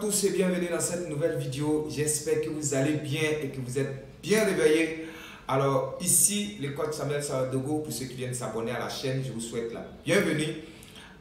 tous et bienvenue dans cette nouvelle vidéo. J'espère que vous allez bien et que vous êtes bien réveillés. Alors ici, le coach Samuel Saradogo, pour ceux qui viennent s'abonner à la chaîne, je vous souhaite la bienvenue.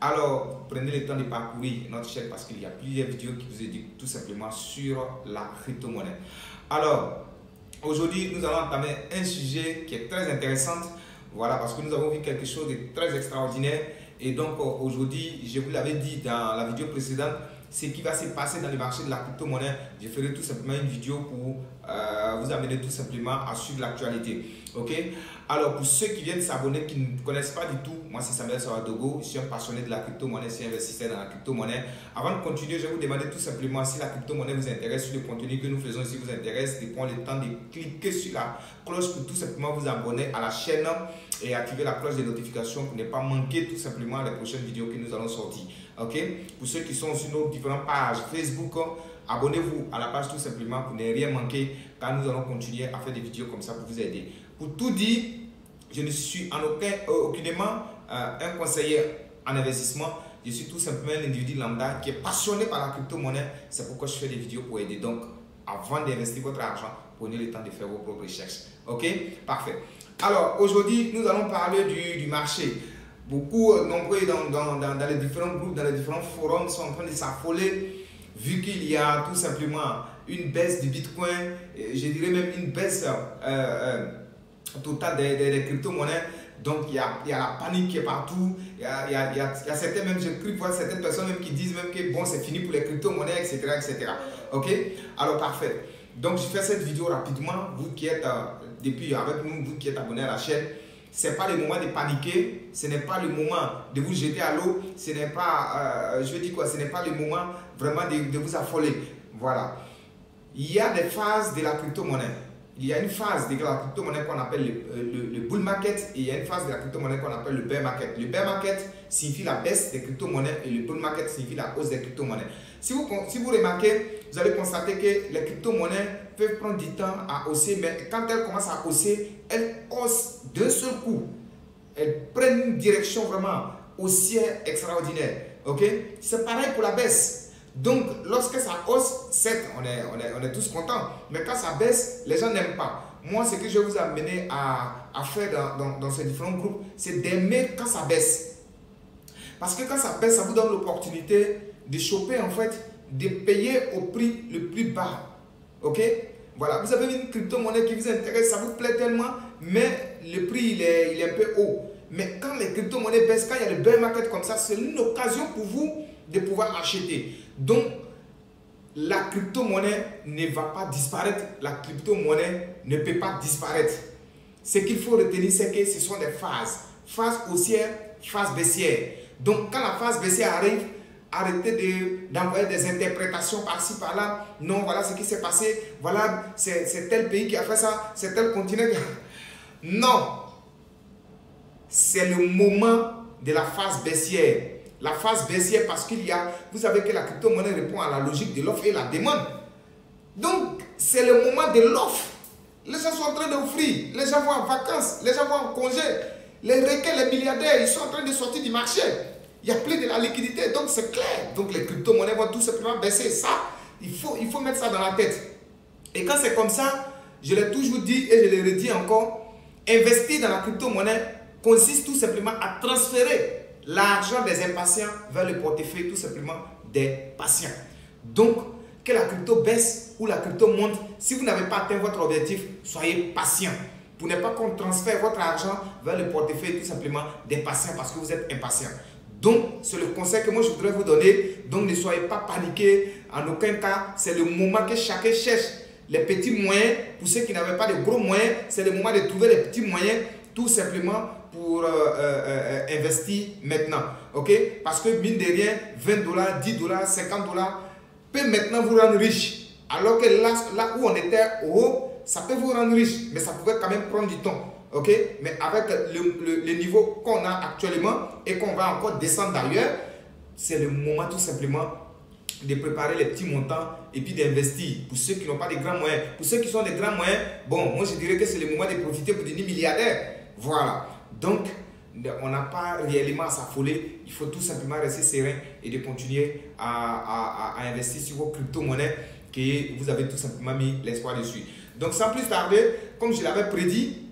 Alors, prenez le temps de parcourir notre chaîne parce qu'il y a plusieurs vidéos qui vous éduquent tout simplement sur la crypto-monnaie. Alors, aujourd'hui, nous allons entamer un sujet qui est très intéressant. Voilà, parce que nous avons vu quelque chose de très extraordinaire. Et donc, aujourd'hui, je vous l'avais dit dans la vidéo précédente, ce qui va se passer dans le marché de la crypto-monnaie. Je ferai tout simplement une vidéo pour vous amener tout simplement à suivre l'actualité. Ok? Alors, pour ceux qui viennent s'abonner, qui ne connaissent pas du tout, moi c'est Samuel Saradogo, je suis un passionné de la crypto-monnaie, je suis investisseur dans la crypto-monnaie. Avant de continuer, je vais vous demander tout simplement si la crypto-monnaie vous intéresse, si le contenu que nous faisons ici vous intéresse, de prendre le temps de cliquer sur la cloche pour tout simplement vous abonner à la chaîne et activer la cloche de notification pour ne pas manquer tout simplement les prochaines vidéos que nous allons sortir. Ok? Pour ceux qui sont sur nos différentes pages Facebook, abonnez-vous à la page tout simplement pour ne rien manquer car nous allons continuer à faire des vidéos comme ça pour vous aider. Pour tout dire, je ne suis aucunement un conseiller en investissement. Je suis tout simplement un individu lambda qui est passionné par la crypto-monnaie. C'est pourquoi je fais des vidéos pour aider. Donc, avant d'investir votre argent, prenez le temps de faire vos propres recherches. Ok? Parfait. Alors, aujourd'hui, nous allons parler du marché. Beaucoup, nombreux dans les différents groupes, dans les différents forums sont en train de s'affoler vu qu'il y a tout simplement une baisse du Bitcoin, je dirais même une baisse totale des crypto-monnaies. Donc, il y a la panique qui est partout. Il y a certains, même, j'ai cru voir certaines personnes même qui disent même que bon, c'est fini pour les crypto-monnaies, etc., etc. Ok? Alors, parfait. Donc, je fais cette vidéo rapidement. Vous qui êtes depuis avec nous, vous qui êtes abonnés à la chaîne, ce n'est pas le moment de paniquer, ce n'est pas le moment de vous jeter à l'eau, ce n'est pas, je veux dire quoi, ce n'est pas le moment vraiment de vous affoler. Voilà. Il y a des phases de la crypto-monnaie. Il y a une phase de la crypto-monnaie qu'on appelle le bull market et il y a une phase de la crypto-monnaie qu'on appelle le bear market. Le bear market signifie la baisse des crypto-monnaies et le bull market signifie la hausse des crypto-monnaies. Si vous remarquez, vous allez constater que les crypto-monnaies peuvent prendre du temps à hausser, mais quand elles commencent à hausser, elles haussent d'un seul coup. Elles prennent une direction vraiment haussière extraordinaire. Ok? C'est pareil pour la baisse. Donc, lorsque ça hausse, certes, on est tous contents. Mais quand ça baisse, les gens n'aiment pas. Moi, ce que je vais vous amener à faire dans ces différents groupes, c'est d'aimer quand ça baisse. Parce que quand ça baisse, ça vous donne l'opportunité de choper, en fait, de payer au prix le plus bas. Ok? Voilà, vous avez une crypto-monnaie qui vous intéresse, ça vous plaît tellement, mais le prix, il est un peu haut. Mais quand les crypto-monnaies baissent, quand il y a le bear market comme ça, c'est une occasion pour vous de pouvoir acheter. Donc, la crypto-monnaie ne va pas disparaître. La crypto-monnaie ne peut pas disparaître. Ce qu'il faut retenir, c'est que ce sont des phases. Phase haussière, phase baissière. Donc, quand la phase baissière arrive, arrêtez d'envoyer des interprétations par-ci, par-là. Non, voilà ce qui s'est passé. Voilà, c'est tel pays qui a fait ça. C'est tel continent qui a... Non. C'est le moment de la phase baissière. La phase baissière parce qu'il y a... Vous savez que la crypto-monnaie répond à la logique de l'offre et la demande. Donc, c'est le moment de l'offre. Les gens sont en train d'offrir. Les gens vont en vacances. Les gens vont en congé. Les requins, les milliardaires, ils sont en train de sortir du marché. Il y a plus de la liquidité, donc c'est clair. Donc les crypto-monnaies vont tout simplement baisser. Ça, il faut mettre ça dans la tête. Et quand c'est comme ça, je l'ai toujours dit et je le redis encore, investir dans la crypto-monnaie consiste tout simplement à transférer l'argent des impatients vers le portefeuille tout simplement des patients. Donc, que la crypto baisse ou la crypto monte, si vous n'avez pas atteint votre objectif, soyez patient. Pour ne pas qu'on transfère votre argent vers le portefeuille tout simplement des patients parce que vous êtes impatient. Donc, c'est le conseil que moi je voudrais vous donner. Donc, ne soyez pas paniqués. En aucun cas, c'est le moment que chacun cherche les petits moyens. Pour ceux qui n'avaient pas de gros moyens, c'est le moment de trouver les petits moyens tout simplement pour investir maintenant. Ok? Parce que mine de rien, 20 $, 10 $, 50 $ peut maintenant vous rendre riche. Alors que là où on était haut, ça peut vous rendre riche. Mais ça pouvait quand même prendre du temps. Ok, mais avec le niveau qu'on a actuellement et qu'on va encore descendre d'ailleurs, c'est le moment tout simplement de préparer les petits montants et puis d'investir. Pour ceux qui n'ont pas de grands moyens, pour ceux qui sont des grands moyens, bon, moi je dirais que c'est le moment de profiter pour devenir milliardaire. Voilà. Donc, on n'a pas réellement à s'affoler. Il faut tout simplement rester serein et de continuer à investir sur vos crypto-monnaies que vous avez tout simplement mis l'espoir dessus. Donc sans plus tarder, comme je l'avais prédit,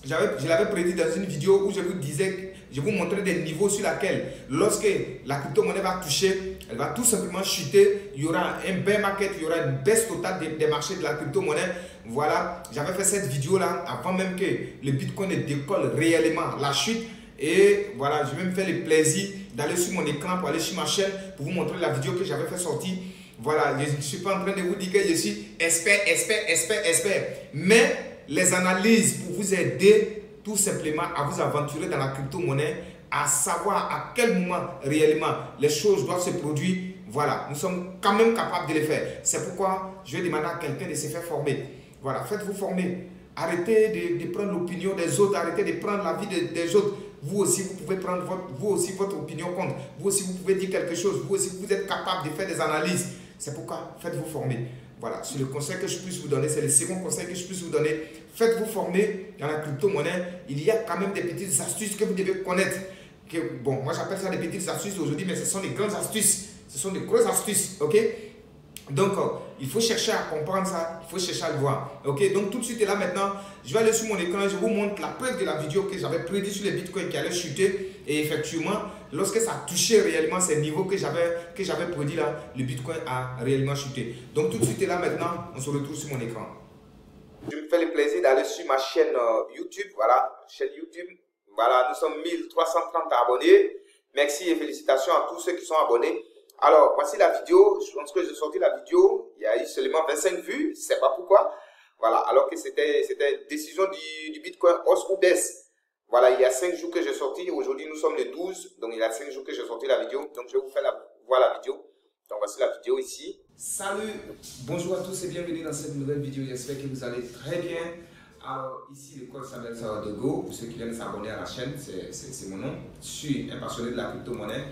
dans une vidéo où je vous disais, je vous montrais des niveaux sur lesquels, lorsque la crypto-monnaie va toucher, elle va tout simplement chuter, il y aura un bear market, il y aura une baisse totale des marchés de la crypto-monnaie. Voilà, j'avais fait cette vidéo-là avant même que le Bitcoin ne décolle réellement la chute. Et voilà, je vais me faire le plaisir d'aller sur mon écran pour aller sur ma chaîne pour vous montrer la vidéo que j'avais fait sortir. Voilà, je ne suis pas en train de vous dire que je suis expert. Mais les analyses pour vous aider tout simplement à vous aventurer dans la crypto-monnaie, à savoir à quel moment réellement les choses doivent se produire. Voilà, nous sommes quand même capables de les faire. C'est pourquoi je vais demander à quelqu'un de se faire former. Voilà, faites-vous former. Arrêtez de prendre l'opinion des autres, arrêtez de prendre l'avis des autres. Vous aussi, vous pouvez prendre votre opinion compte. Vous aussi, vous pouvez dire quelque chose. Vous aussi, vous êtes capable de faire des analyses. C'est pourquoi faites-vous former. Voilà, c'est le conseil que je puisse vous donner. C'est le second conseil que je puisse vous donner. Faites-vous former dans la crypto-monnaie. Il y a quand même des petites astuces que vous devez connaître. Bon, moi j'appelle ça des petites astuces aujourd'hui, mais ce sont des grandes astuces. Ce sont des grosses astuces, ok? Donc, il faut chercher à comprendre ça, il faut chercher à le voir. Ok, donc tout de suite et là maintenant, je vais aller sur mon écran et je vous montre la preuve de la vidéo que j'avais prédit sur les bitcoins qui allaient chuter. Et effectivement, lorsque ça a touché réellement ces niveaux que j'avais prédit là, le bitcoin a réellement chuté. Donc tout de suite et là maintenant, on se retrouve sur mon écran. Je me fais le plaisir d'aller sur ma chaîne YouTube. Voilà, chaîne YouTube. Voilà, nous sommes 1330 abonnés. Merci et félicitations à tous ceux qui sont abonnés. Alors, voici la vidéo. Je pense que j'ai sorti la vidéo. Il y a eu seulement 25 vues. Je ne sais pas pourquoi. Voilà, alors que c'était décision du Bitcoin hausse ou baisse. Voilà, il y a 5 jours que j'ai sorti. Aujourd'hui, nous sommes le 12. Donc, il y a 5 jours que j'ai sorti la vidéo. Donc, je vais vous faire voir la vidéo. Donc, voici la vidéo ici. Salut, bonjour à tous et bienvenue dans cette nouvelle vidéo. J'espère que vous allez très bien. Alors, ici, le code s'appelle Dego. Pour ceux qui viennent s'abonner à la chaîne, c'est mon nom. Je suis un passionné de la crypto-monnaie.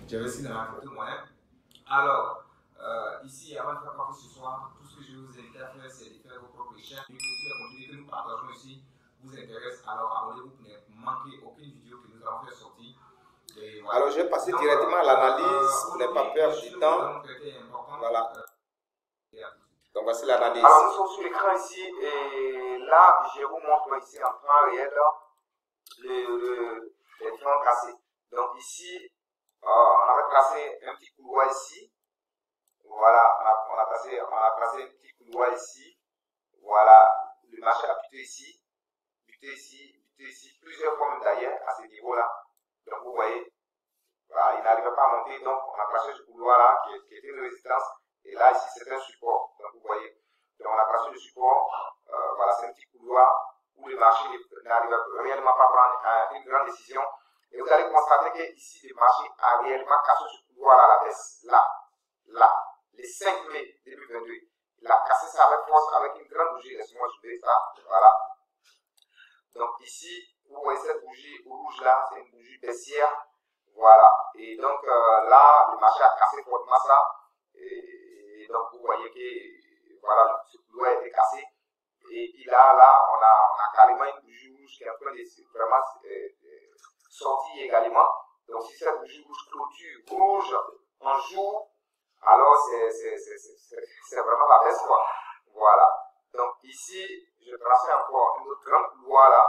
J'investis dans la crypto-monnaie. Alors, ici, avant de faire quoi que ce soit, tout ce que je vais vous inviter à faire, c'est de faire vos propres recherches. Et si les contenus que nous partageons ici vous intéressent, alors abonnez-vous pour ne manquer aucune vidéo que nous allons faire sortir. Voilà. Alors, je vais passer directement à l'analyse pour ne pas perdre du temps. Voilà. Donc, voici l'analyse. Alors, nous sommes sur l'écran ici et là, je vous montre ici en temps réel les différents tracés. Donc, ici, on avait tracé un petit couloir ici. Voilà, on a tracé un petit couloir ici. Voilà, le marché a buté ici, plusieurs fois même d'ailleurs à ce niveau-là. Donc, vous voyez, voilà, il n'arrivait pas à monter. Donc, on a tracé ce couloir-là qui était une résistance. Et là, ici, c'est un support. Donc, vous voyez, donc, on a tracé le support. Voilà, c'est un petit couloir où le marché n'arrive réellement pas à prendre une grande décision. Et vous allez constater que ici, le marché a réellement cassé ce couloir à la baisse. Là, le 5 mai 2022. Il a cassé ça avec force, avec une grande bougie. Laissez-moi soulever ça. Voilà. Donc ici, vous voyez cette bougie rouge là, c'est une bougie baissière. Voilà. Et donc là, le marché a cassé fortement ça. Et donc vous voyez que voilà, ce couloir a été cassé. Et puis là, on a carrément une bougie rouge qui est en train de vraiment sortir également. Donc si cette bougie rouge clôture rouge en jour, alors c'est vraiment la baisse quoi. Voilà. Donc ici, je trace encore un autre grand couloir là.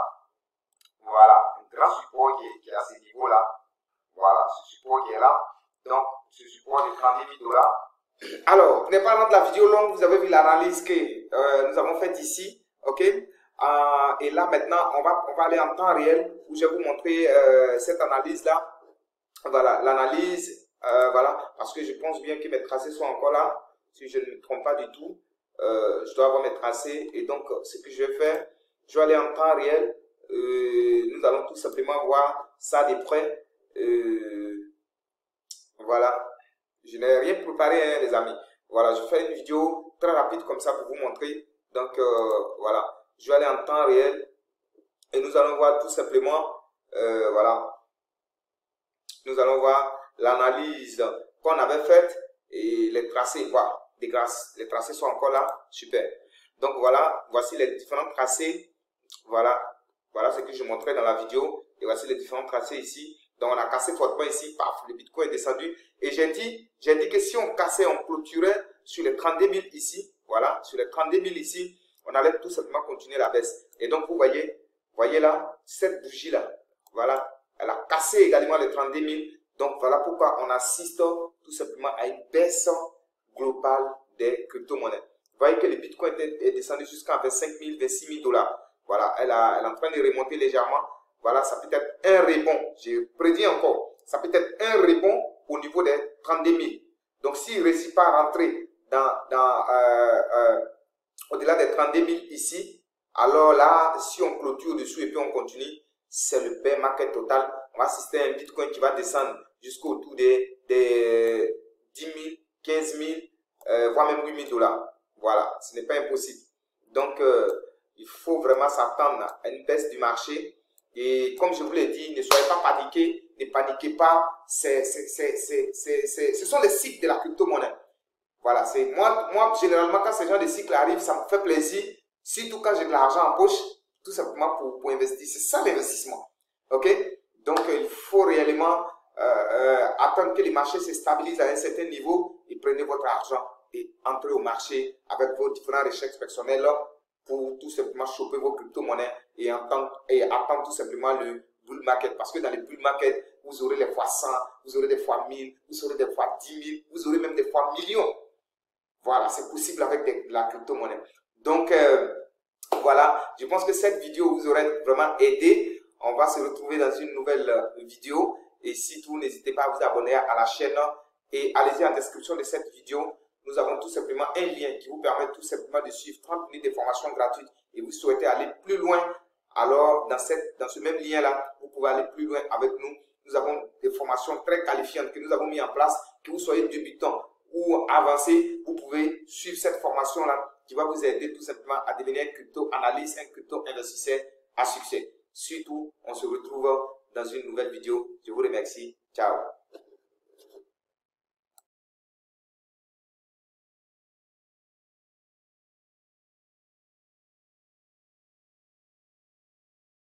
Voilà, un grand support qui est à ce niveau là. Voilà, ce support qui est là. Donc ce support de 30 000 $. Alors, pour ne pas rendre la vidéo longue, vous avez vu l'analyse que nous avons faite ici. Ok. Et là maintenant, on va aller en temps réel où je vais vous montrer cette analyse là. Voilà, l'analyse. Voilà, parce que je pense bien que mes tracés sont encore là. Si je ne me trompe pas du tout, je dois avoir mes tracés. Et donc, ce que je vais faire, je vais aller en temps réel. Nous allons tout simplement voir ça de près. Voilà, je n'ai rien préparé, hein, les amis. Voilà, je fais une vidéo très rapide comme ça pour vous montrer. Donc, voilà, je vais aller en temps réel. Et nous allons voir tout simplement, voilà, nous allons voir l'analyse qu'on avait faite et les tracés, voilà, les tracés sont encore là, super. Donc voilà, voici les différents tracés, voilà ce que je montrais dans la vidéo et voici les différents tracés ici. Donc, on a cassé fortement ici, paf, le Bitcoin est descendu. Et j'ai dit que si on cassait, on clôturait sur les 32 000 ici, voilà, sur les 32 000 ici, on allait tout simplement continuer la baisse. Et donc, vous voyez là, cette bougie-là, voilà, elle a cassé également les 32 000. Donc, voilà pourquoi on assiste tout simplement à une baisse globale des crypto-monnaies. Vous voyez que le Bitcoin est descendu jusqu'à 25 000, 26 000 $. Voilà, elle est en train de remonter légèrement. Voilà, ça peut être un rebond. Je prédis encore, ça peut être un rebond au niveau des 32 000. Donc, s'il ne réussit pas à rentrer au-delà des 32 000 ici, alors là, si on clôture dessus et puis on continue, c'est le bear market total. On va assister à un Bitcoin qui va descendre jusqu'autour des 10 000, 15 000, voire même 8 000 $. Voilà, ce n'est pas impossible. Donc, il faut vraiment s'attendre à une baisse du marché. Et comme je vous l'ai dit, ne soyez pas paniqués, ne paniquez pas. Ce sont les cycles de la crypto-monnaie. Voilà, c'est moi, généralement, quand ce genre de cycle arrive, ça me fait plaisir. Surtout quand j'ai de l'argent en poche, tout simplement pour investir. C'est ça l'investissement. OK? Donc, il faut réellement attendre que les marchés se stabilisent à un certain niveau et prenez votre argent et entrez au marché avec vos différentes recherches personnelles pour tout simplement choper vos crypto-monnaies et attendre tout simplement le bull market. Parce que dans le bull market, vous aurez les fois 100, vous aurez des fois 1000, vous aurez des fois 10 000, vous aurez même des fois millions. Voilà, c'est possible avec la crypto-monnaie. Donc, voilà, je pense que cette vidéo vous aurait vraiment aidé. On va se retrouver dans une nouvelle vidéo. Et surtout, n'hésitez pas à vous abonner à la chaîne. Et allez-y en description de cette vidéo. Nous avons tout simplement un lien qui vous permet tout simplement de suivre 30 minutes de formation gratuite. Et vous souhaitez aller plus loin, alors dans ce même lien-là, vous pouvez aller plus loin avec nous. Nous avons des formations très qualifiantes que nous avons mis en place. Que vous soyez débutant ou avancé, vous pouvez suivre cette formation-là qui va vous aider tout simplement à devenir un crypto-analyste, un crypto-investisseur à succès. Surtout, on se retrouve dans une nouvelle vidéo. Je vous remercie. Ciao.